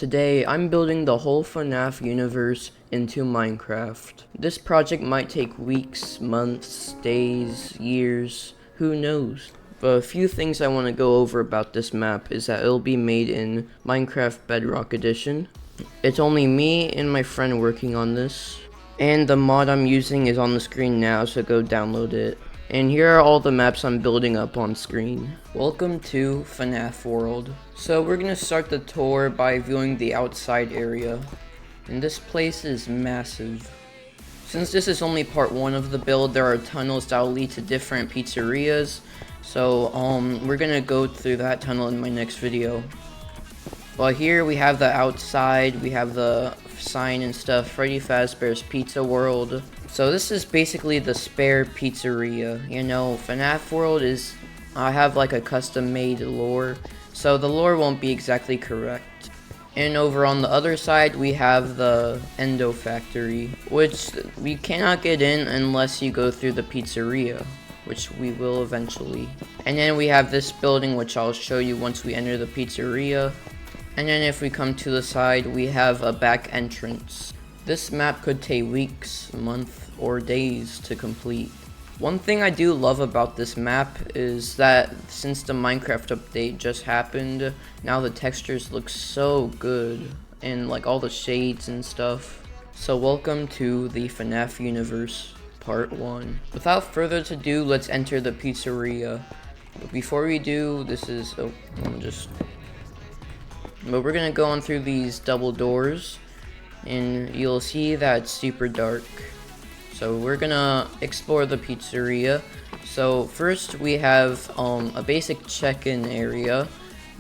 Today, I'm building the whole FNAF universe into Minecraft. This project might take weeks, months, days, years, who knows? But a few things I want to go over about this map is that it'll be made in Minecraft Bedrock Edition. It's only me and my friend working on this. And the mod I'm using is on the screen now, so go download it. And here are all the maps I'm building up on screen. Welcome to FNAF World. So we're gonna start the tour by viewing the outside area. And this place is massive. Since this is only part 1 of the build, there are tunnels that will lead to different pizzerias. So we're gonna go through that tunnel in my next video. But here we have the outside, we have the sign and stuff, Freddy Fazbear's Pizza World. So this is basically the spare pizzeria. You know, FNAF World is, I have like a custom made lore, so the lore won't be exactly correct. And over on the other side we have the Endo factory, which we cannot get in unless you go through the pizzeria, which we will eventually. And then we have this building, which I'll show you once we enter the pizzeria. And then if we come to the side, we have a back entrance. This map could take weeks, months, or days to complete. One thing I do love about this map is that since the Minecraft update just happened, now the textures look so good, and like all the shades and stuff. So welcome to the FNAF universe, part 1. Without further ado, let's enter the pizzeria. But before we do, but we're gonna go on through these double doors, and you'll see that it's super dark. So we're gonna explore the pizzeria. So first we have a basic check-in area.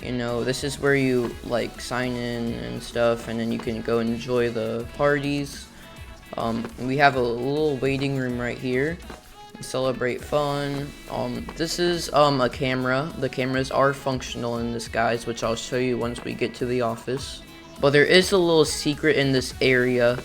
You know, this is where you like sign in and stuff, and then you can go enjoy the parties. We have a little waiting room right here. Celebrate fun. This is a camera. The cameras are functional in this, guys, which I'll show you once we get to the office. But there is a little secret in this area.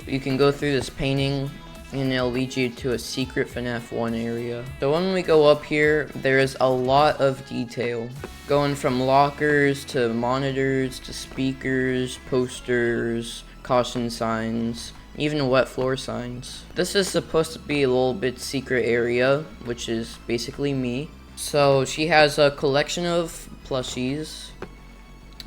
You can go through this painting and it'll lead you to a secret FNAF 1 area. So when we go up here, there is a lot of detail, going from lockers to monitors to speakers, posters, caution signs, even wet floor signs. This is supposed to be a little bit secret area, which is basically me. So she has a collection of plushies,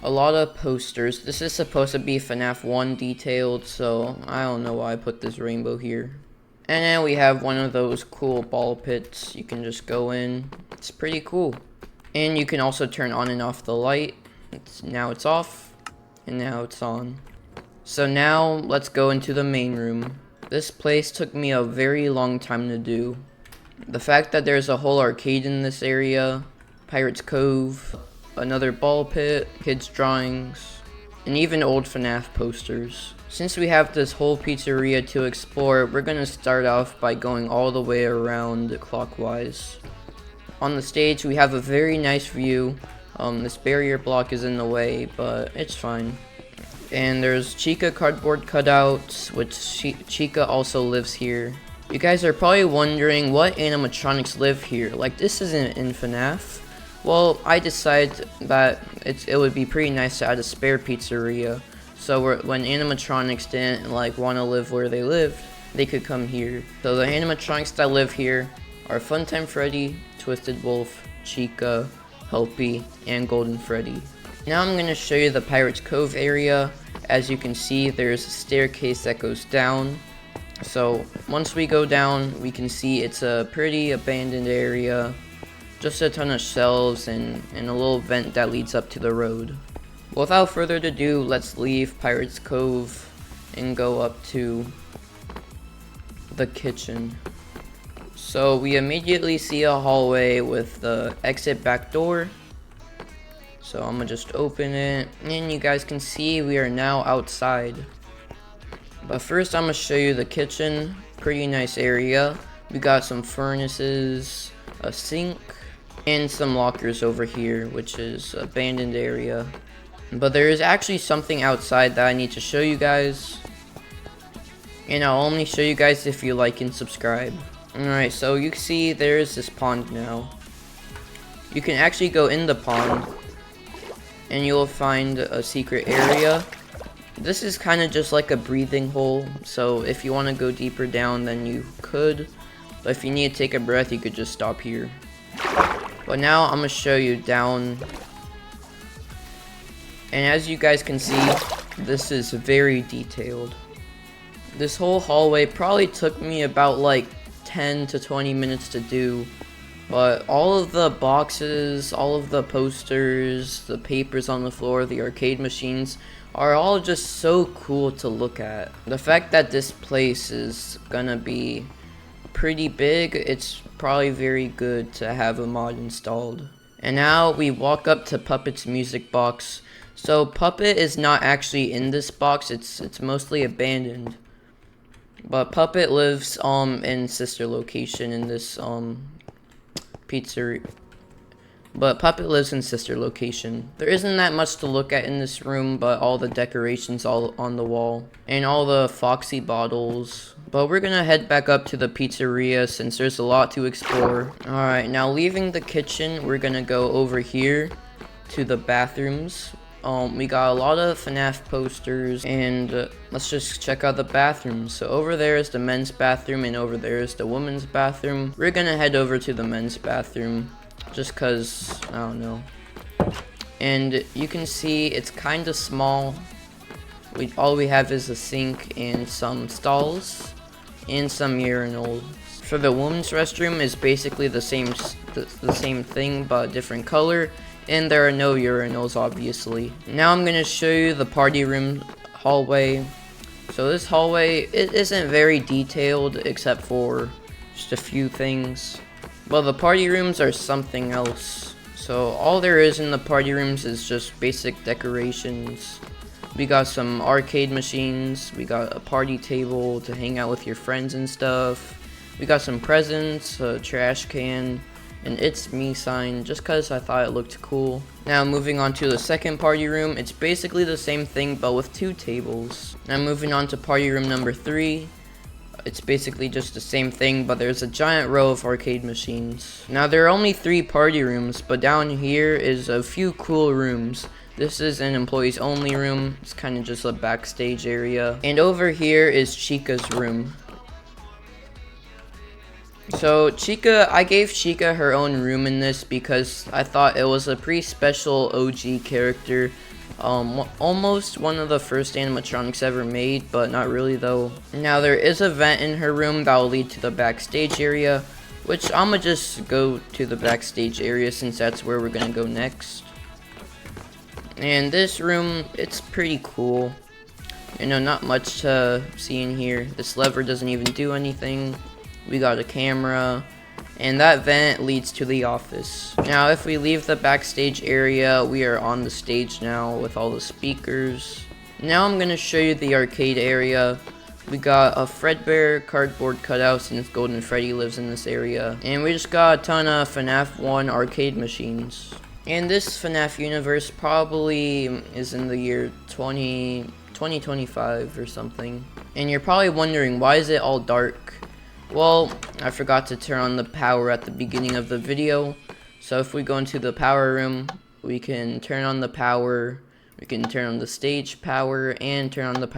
a lot of posters. This is supposed to be FNAF 1 detailed, so I don't know why I put this rainbow here. And then we have one of those cool ball pits. You can just go in. It's pretty cool. And you can also turn on and off the light. Now it's off, and now it's on. So now let's go into the main room. This place took me a very long time to do. The fact that there's a whole arcade in this area, Pirate's Cove, another ball pit, kids' drawings, and even old FNAF posters. Since we have this whole pizzeria to explore, we're gonna start off by going all the way around clockwise. On the stage we have a very nice view. This barrier block is in the way, but it's fine. And there's Chica cardboard cutouts, which Chica also lives here. You guys are probably wondering what animatronics live here. Like, this isn't in FNAF. Well, I decided that it would be pretty nice to add a spare pizzeria. So when animatronics didn't like want to live where they lived, they could come here. So the animatronics that live here are Funtime Freddy, Twisted Wolf, Chica, Helpy, and Golden Freddy. Now I'm going to show you the Pirate's Cove area. As you can see, there's a staircase that goes down. So once we go down, we can see it's a pretty abandoned area. Just a ton of shelves and a little vent that leads up to the road. Without further ado, let's leave Pirate's Cove and go up to the kitchen. So we immediately see a hallway with the exit back door. So I'm gonna just open it, and you guys can see we are now outside. But first I'm gonna show you the kitchen. Pretty nice area. We got some furnaces, a sink, and some lockers over here, which is abandoned area. But there is actually something outside that I need to show you guys. And I'll only show you guys if you like and subscribe. Alright, so you can see there is this pond now. You can actually go in the pond and you'll find a secret area. This is kind of just like a breathing hole, so if you want to go deeper down, then you could. But if you need to take a breath, you could just stop here. But now I'm going to show you down. And as you guys can see, this is very detailed. This whole hallway probably took me about like 10 to 20 minutes to do. But all of the boxes, all of the posters, the papers on the floor, the arcade machines are all just so cool to look at. The fact that this place is gonna be pretty big, it's probably very good to have a mod installed. And now we walk up to Puppet's music box. So Puppet is not actually in this box, it's mostly abandoned. But Puppet lives in sister location in this pizzeria. But Puppet lives in sister location. There isn't that much to look at in this room, but all the decorations all on the wall and all the Foxy bottles. But we're gonna head back up to the pizzeria since there's a lot to explore. Alright, now leaving the kitchen, we're gonna go over here to the bathrooms. We got a lot of FNAF posters, and let's just check out the bathrooms. So over there is the men's bathroom, and over there is the women's bathroom. We're gonna head over to the men's bathroom, just cause, I don't know. And you can see it's kind of small. All we have is a sink and some stalls, and some urinals. For the women's restroom is basically the same thing, but different color. And there are no urinals, obviously. Now I'm gonna show you the party room hallway. So this hallway, it isn't very detailed except for just a few things. Well, the party rooms are something else. So all there is in the party rooms is just basic decorations. We got some arcade machines, we got a party table to hang out with your friends and stuff. We got some presents, a trash can, an "It's Me" sign, just cause I thought it looked cool. Now moving on to the second party room, it's basically the same thing but with 2 tables. Now moving on to party room number 3, it's basically just the same thing, but there's a giant row of arcade machines. Now there are only 3 party rooms, but down here is a few cool rooms. This is an employees only room, it's kind of just a backstage area. And over here is Chica's room. So I gave Chica her own room in this because I thought it was a pretty special OG character. Almost one of the first animatronics ever made, but not really though. Now there is a vent in her room that will lead to the backstage area, which I'ma just go to the backstage area since that's where we're gonna go next. And this room, it's pretty cool. You know, not much to see in here. This lever doesn't even do anything. We got a camera, and that vent leads to the office. Now if we leave the backstage area, we are on the stage now with all the speakers. Now I'm gonna show you the arcade area. We got a Fredbear cardboard cutout since Golden Freddy lives in this area. And we just got a ton of FNAF 1 arcade machines. And this FNAF universe probably is in the year 2025 or something. And you're probably wondering, why is it all dark? Well, I forgot to turn on the power at the beginning of the video. So if we go into the power room, we can turn on the power, we can turn on the stage power, and turn on the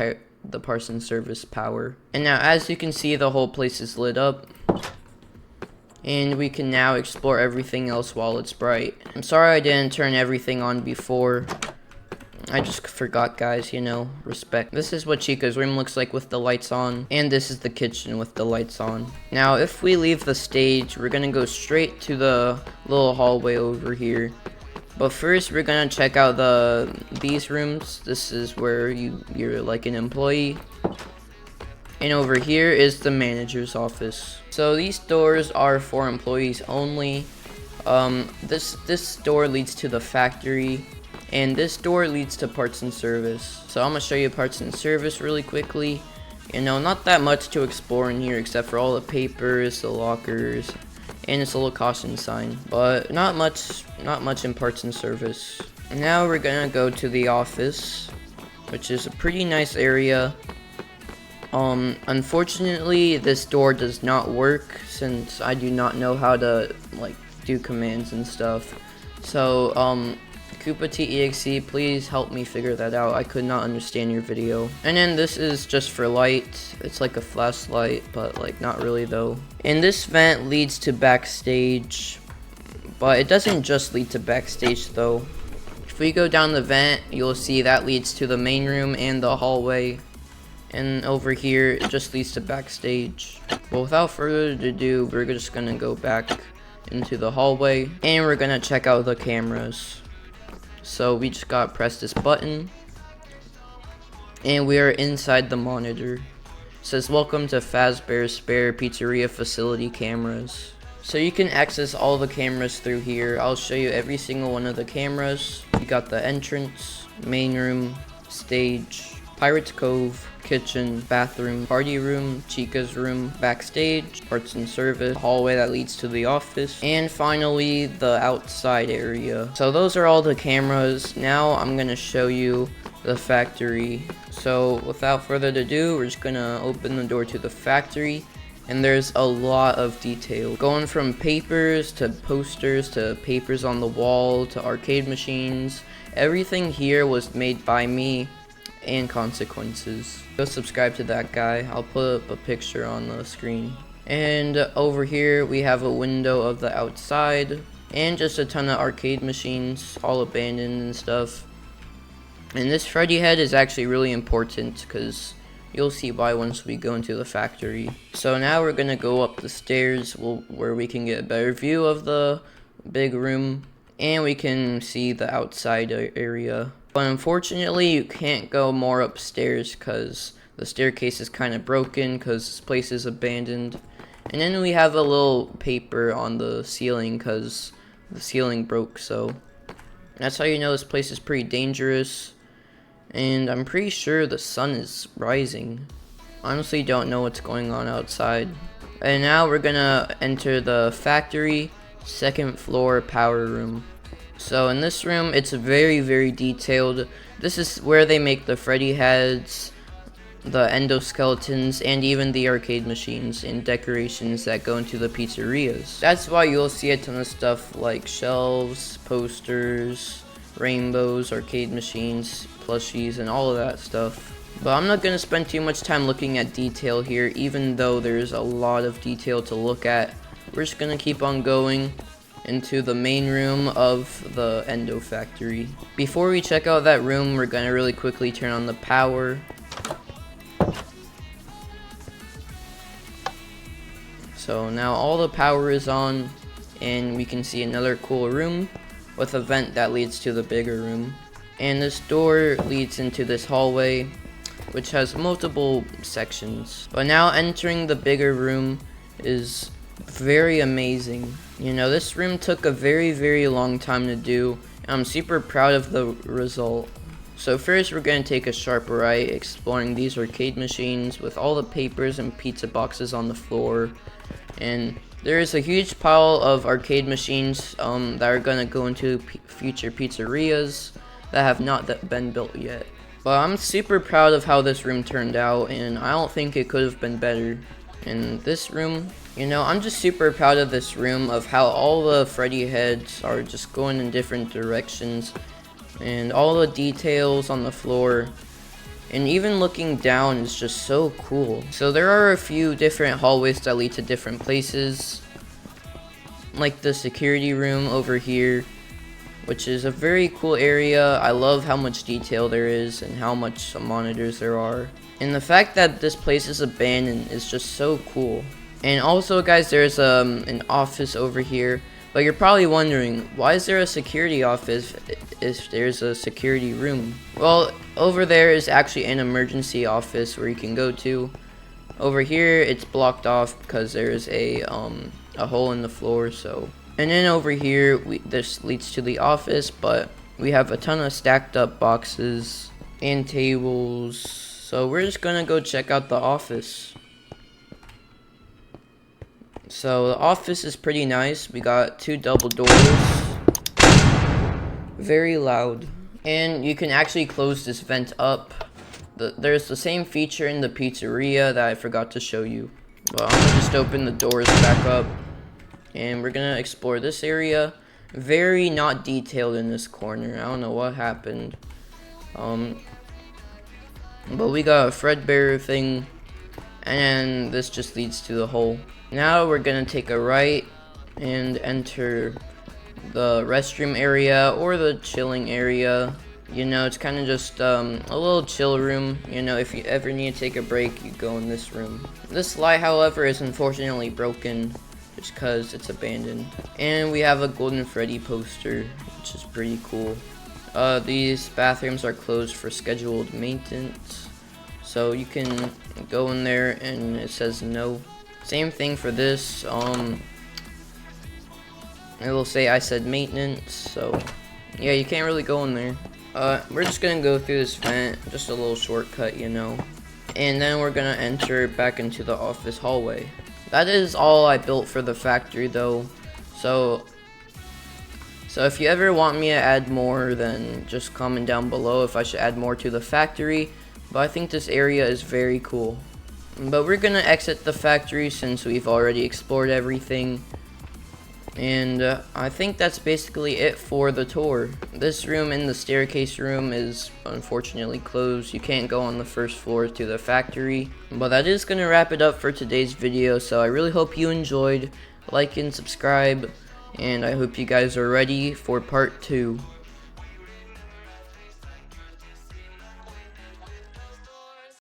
parson service power. And now as you can see, the whole place is lit up. And we can now explore everything else while it's bright. I'm sorry I didn't turn everything on before. I just forgot, guys, you know, respect. This is what Chica's room looks like with the lights on, and this is the kitchen with the lights on. Now, if we leave the stage, we're gonna go straight to the little hallway over here. But first, we're gonna check out these rooms. This is where you're like an employee. And over here is the manager's office. So these doors are for employees only. This door leads to the factory. And this door leads to parts and service. So I'm gonna show you parts and service really quickly. You know, not that much to explore in here except for all the papers, the lockers, and this little caution sign. But not much in parts and service. Now we're gonna go to the office, which is a pretty nice area. Unfortunately, this door does not work since I do not know how to like do commands and stuff. So Koopa please help me figure that out. I could not understand your video. And then this is just for light. It's like a flashlight, but like not really though. And this vent leads to backstage, but it doesn't just lead to backstage though. If we go down the vent, you'll see that leads to the main room and the hallway. And over here, it just leads to backstage. But without further ado, we're just gonna go back into the hallway and we're gonna check out the cameras. So we just gotta press this button and we are inside the monitor. It says welcome to Fazbear's Spare Pizzeria Facility Cameras. So you can access all the cameras through here. I'll show you every single one of the cameras. You got the entrance, main room, stage, Pirate's Cove, kitchen, bathroom, party room, Chica's room, backstage, parts and service, hallway that leads to the office, and finally the outside area. So those are all the cameras. Now I'm gonna show you the factory. So without further ado, we're just gonna open the door to the factory, and there's a lot of detail, going from papers to posters to papers on the wall to arcade machines. Everything here was made by me and Consequences. Go subscribe to that guy. I'll put up a picture on the screen. And over here we have a window of the outside and just a ton of arcade machines, all abandoned and stuff. And this Freddy head is actually really important because you'll see why once we go into the factory. So now we're gonna go up the stairs where we can get a better view of the big room and we can see the outside area. But unfortunately, you can't go more upstairs because the staircase is kind of broken because this place is abandoned. And then we have a little paper on the ceiling because the ceiling broke, so that's how you know this place is pretty dangerous. And I'm pretty sure the sun is rising. Honestly, don't know what's going on outside. And now we're gonna enter the factory, second floor power room. So in this room, it's very, very detailed. This is where they make the Freddy heads, the endoskeletons, and even the arcade machines and decorations that go into the pizzerias. That's why you'll see a ton of stuff like shelves, posters, rainbows, arcade machines, plushies, and all of that stuff. But I'm not going to spend too much time looking at detail here, even though there's a lot of detail to look at. We're just going to keep on going into the main room of the Endo factory. Before we check out that room, we're gonna really quickly turn on the power. So now all the power is on and we can see another cool room with a vent that leads to the bigger room. And this door leads into this hallway which has multiple sections. But now entering the bigger room is very amazing. You know, this room took a very, very long time to do, and I'm super proud of the result. So first we're going to take a sharp right, exploring these arcade machines with all the papers and pizza boxes on the floor. And there is a huge pile of arcade machines that are going to go into future pizzerias that have not been built yet. But I'm super proud of how this room turned out, and I don't think it could have been better. In this room, you know, I'm just super proud of this room, of how all the Freddy heads are just going in different directions, and all the details on the floor, and even looking down is just so cool. So there are a few different hallways that lead to different places, like the security room over here, which is a very cool area. I love how much detail there is and how much monitors there are. And the fact that this place is abandoned is just so cool. And also guys, there's an office over here. But you're probably wondering, why is there a security office if there's a security room? Well, over there is actually an emergency office where you can go to. Over here, it's blocked off because there's a hole in the floor, so. And then over here, this leads to the office, but we have a ton of stacked up boxes and tables. So we're just gonna go check out the office. So the office is pretty nice. We got 2 double doors. Very loud. And you can actually close this vent up. There's the same feature in the pizzeria that I forgot to show you. But I'm gonna just open the doors back up. And we're gonna explore this area. very not detailed in this corner. I don't know what happened. But we got a Fredbear thing, and this just leads to the hole. Now we're gonna take a right and enter the restroom area or the chilling area. You know, it's kind of just a little chill room. You know, if you ever need to take a break, you go in this room. This light, however, is unfortunately broken just because it's abandoned. And we have a Golden Freddy poster, which is pretty cool. These bathrooms are closed for scheduled maintenance, so you can go in there and it says no. Same thing for this. It'll say I said maintenance, so yeah, you can't really go in there. We're just gonna go through this vent, just a little shortcut, you know, and then we're gonna enter back into the office hallway. That is all I built for the factory though, so if you ever want me to add more, then just comment down below if I should add more to the factory. But I think this area is very cool. But we're gonna exit the factory since we've already explored everything. And I think that's basically it for the tour. This room in the staircase room is unfortunately closed. You can't go on the first floor to the factory. But that is gonna wrap it up for today's video. So I really hope you enjoyed. Like and subscribe. And I hope you guys are ready for part 2.